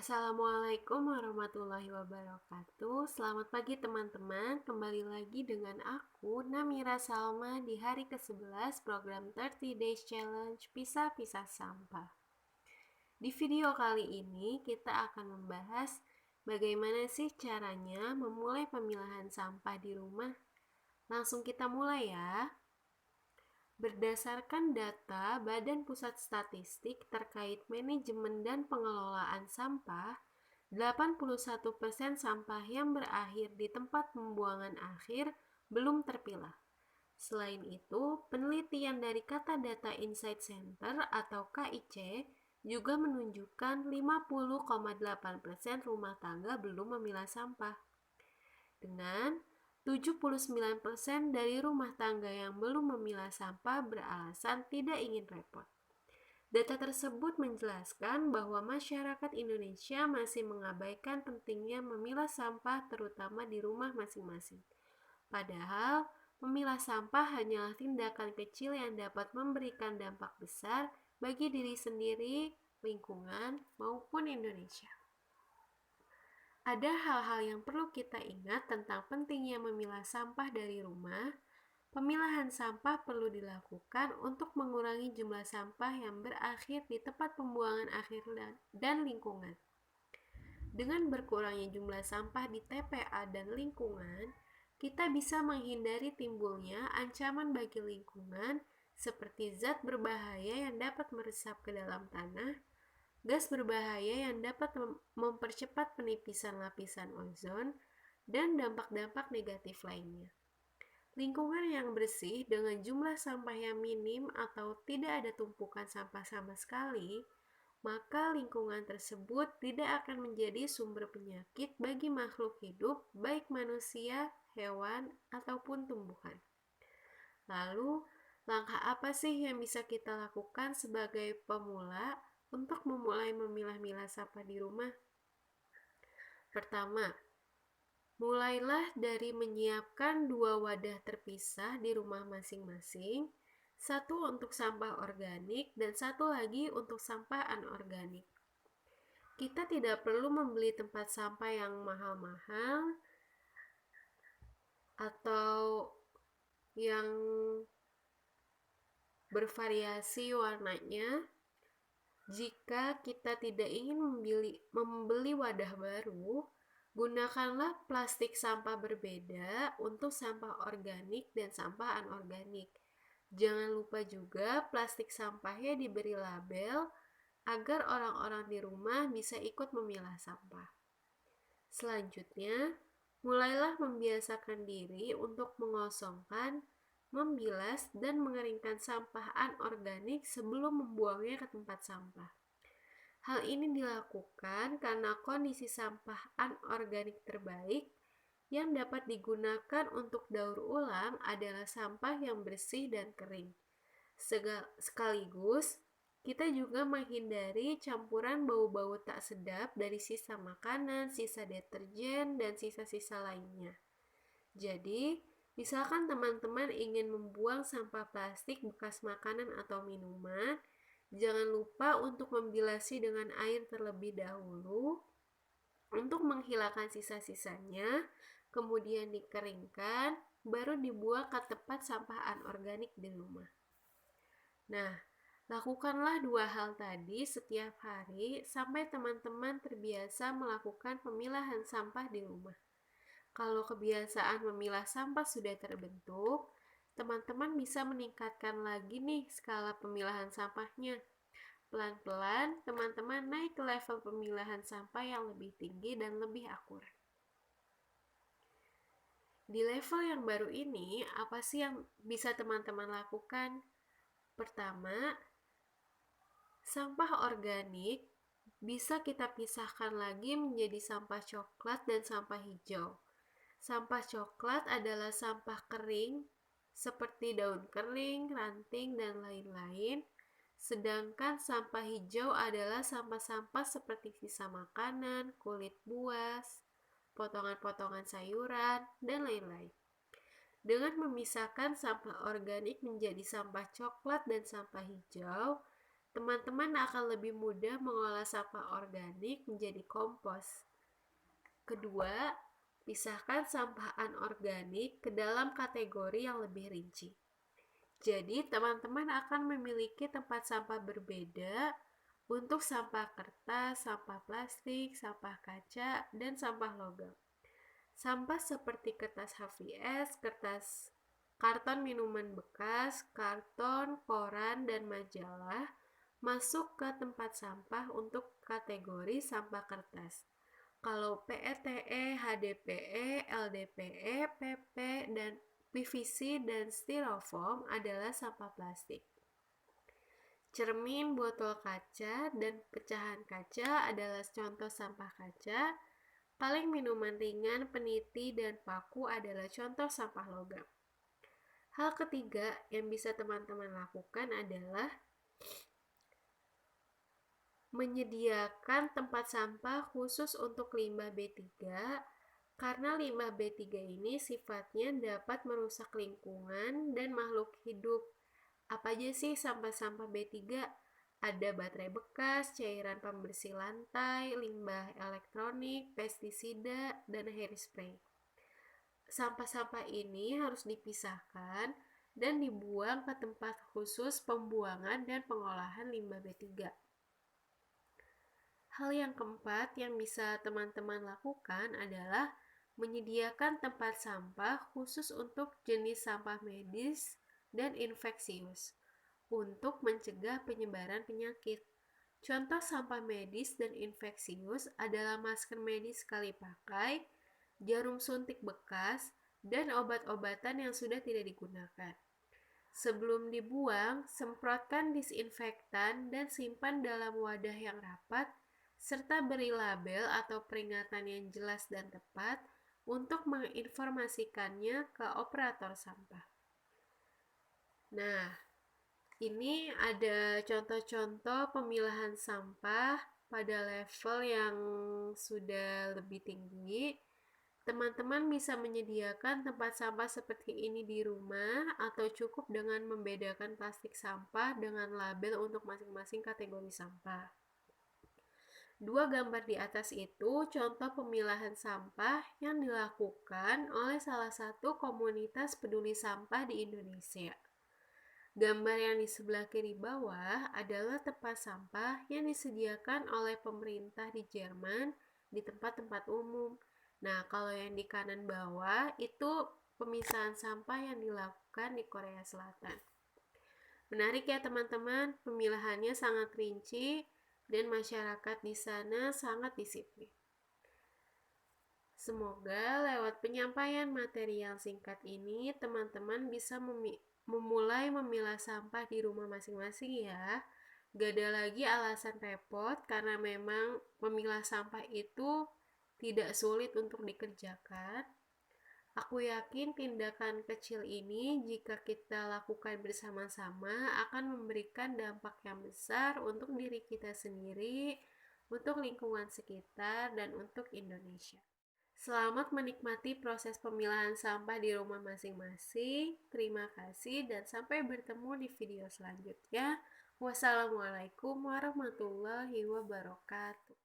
Assalamualaikum warahmatullahi wabarakatuh. Selamat pagi teman-teman. Kembali lagi dengan aku Namira Salma di hari ke-11 program 30 Days Challenge Pisah-Pisah Sampah. Di video kali ini kita akan membahas bagaimana sih caranya memulai pemilahan sampah di rumah. Langsung kita mulai ya. Berdasarkan data Badan Pusat Statistik terkait manajemen dan pengelolaan sampah, 81% sampah yang berakhir di tempat pembuangan akhir belum terpilah. Selain itu, penelitian dari Kata Data Insight Center atau KIC juga menunjukkan 50,8% rumah tangga belum memilah sampah. Dengan 79% dari rumah tangga yang belum memilah sampah beralasan tidak ingin repot. Data tersebut menjelaskan bahwa masyarakat Indonesia masih mengabaikan pentingnya memilah sampah terutama di rumah masing-masing. Padahal, memilah sampah hanyalah tindakan kecil yang dapat memberikan dampak besar bagi diri sendiri, lingkungan, maupun Indonesia. Ada hal-hal yang perlu kita ingat tentang pentingnya memilah sampah dari rumah. Pemilahan sampah perlu dilakukan untuk mengurangi jumlah sampah yang berakhir di tempat pembuangan akhir dan lingkungan. Dengan berkurangnya jumlah sampah di TPA dan lingkungan, kita bisa menghindari timbulnya ancaman bagi lingkungan seperti zat berbahaya yang dapat meresap ke dalam tanah, gas berbahaya yang dapat mempercepat penipisan lapisan ozon, dan dampak-dampak negatif lainnya. Lingkungan yang bersih dengan jumlah sampah yang minim atau tidak ada tumpukan sampah sama sekali, maka lingkungan tersebut tidak akan menjadi sumber penyakit bagi makhluk hidup, baik manusia, hewan, ataupun tumbuhan. Lalu, langkah apa sih yang bisa kita lakukan sebagai pemula untuk memulai memilah-milah sampah di rumah? Pertama, mulailah dari menyiapkan 2 wadah terpisah di rumah masing-masing, satu untuk sampah organik dan satu lagi untuk sampah anorganik. Kita tidak perlu membeli tempat sampah yang mahal-mahal atau yang bervariasi warnanya. Jika kita tidak ingin membeli wadah baru, gunakanlah plastik sampah berbeda untuk sampah organik dan sampah anorganik. Jangan lupa juga plastik sampahnya diberi label agar orang-orang di rumah bisa ikut memilah sampah. Selanjutnya, mulailah membiasakan diri untuk mengosongkan, membilas, dan mengeringkan sampah anorganik sebelum membuangnya ke tempat sampah. Hal ini dilakukan karena kondisi sampah anorganik terbaik yang dapat digunakan untuk daur ulang adalah sampah yang bersih dan kering. Sekaligus, kita juga menghindari campuran bau-bau tak sedap dari sisa makanan, sisa deterjen, dan sisa-sisa lainnya. Jadi, misalkan teman-teman ingin membuang sampah plastik bekas makanan atau minuman, jangan lupa untuk membilasi dengan air terlebih dahulu untuk menghilangkan sisa-sisanya, kemudian dikeringkan, baru dibuang ke tempat sampah anorganik di rumah. Nah, lakukanlah 2 hal tadi setiap hari sampai teman-teman terbiasa melakukan pemilahan sampah di rumah. Kalau kebiasaan memilah sampah sudah terbentuk, teman-teman bisa meningkatkan lagi nih skala pemilahan sampahnya. Pelan-pelan, teman-teman naik ke level pemilahan sampah yang lebih tinggi dan lebih akurat. Di level yang baru ini, apa sih yang bisa teman-teman lakukan? Pertama, sampah organik bisa kita pisahkan lagi menjadi sampah coklat dan sampah hijau. Sampah coklat adalah sampah kering seperti daun kering, ranting, dan lain-lain. Sedangkan sampah hijau adalah sampah-sampah seperti sisa makanan, kulit buah, potongan-potongan sayuran, dan lain-lain. Dengan memisahkan sampah organik menjadi sampah coklat dan sampah hijau, teman-teman akan lebih mudah mengolah sampah organik menjadi kompos. Kedua, pisahkan sampah anorganik ke dalam kategori yang lebih rinci. Jadi, teman-teman akan memiliki tempat sampah berbeda untuk sampah kertas, sampah plastik, sampah kaca, dan sampah logam. Sampah seperti kertas HVS, kertas karton minuman bekas, karton, koran, dan majalah masuk ke tempat sampah untuk kategori sampah kertas. Kalau PETE, HDPE, LDPE, PP, dan PVC dan styrofoam adalah sampah plastik. Cermin, botol kaca, dan pecahan kaca adalah contoh sampah kaca. Kaleng minuman ringan, peniti, dan paku adalah contoh sampah logam. Hal ketiga yang bisa teman-teman lakukan adalah menyediakan tempat sampah khusus untuk limbah B3 karena limbah B3 ini sifatnya dapat merusak lingkungan dan makhluk hidup. Apa aja sih sampah-sampah B3? Ada baterai bekas, cairan pembersih lantai, limbah elektronik, pestisida, dan hairspray. Sampah-sampah ini harus dipisahkan dan dibuang ke tempat khusus pembuangan dan pengolahan limbah B3. Hal yang keempat yang bisa teman-teman lakukan adalah menyediakan tempat sampah khusus untuk jenis sampah medis dan infeksius untuk mencegah penyebaran penyakit. Contoh sampah medis dan infeksius adalah masker medis sekali pakai, jarum suntik bekas, dan obat-obatan yang sudah tidak digunakan. Sebelum dibuang, semprotkan disinfektan dan simpan dalam wadah yang rapat, serta beri label atau peringatan yang jelas dan tepat untuk menginformasikannya ke operator sampah. Nah, ini ada contoh-contoh pemilahan sampah pada level yang sudah lebih tinggi. Teman-teman bisa menyediakan tempat sampah seperti ini di rumah atau cukup dengan membedakan plastik sampah dengan label untuk masing-masing kategori sampah. Dua gambar di atas itu contoh pemilahan sampah yang dilakukan oleh salah satu komunitas peduli sampah di Indonesia. Gambar yang di sebelah kiri bawah adalah tempat sampah yang disediakan oleh pemerintah di Jerman di tempat-tempat umum. Nah, kalau yang di kanan bawah itu pemisahan sampah yang dilakukan di Korea Selatan. Menarik ya teman-teman, pemilahannya sangat rinci dan masyarakat di sana sangat disiplin. Semoga lewat penyampaian materi yang singkat ini teman-teman bisa memulai memilah sampah di rumah masing-masing ya. Gak ada lagi alasan repot karena memang memilah sampah itu tidak sulit untuk dikerjakan. Aku yakin tindakan kecil ini jika kita lakukan bersama-sama akan memberikan dampak yang besar untuk diri kita sendiri, untuk lingkungan sekitar, dan untuk Indonesia. Selamat menikmati proses pemilahan sampah di rumah masing-masing. Terima kasih dan sampai bertemu di video selanjutnya. Wassalamualaikum warahmatullahi wabarakatuh.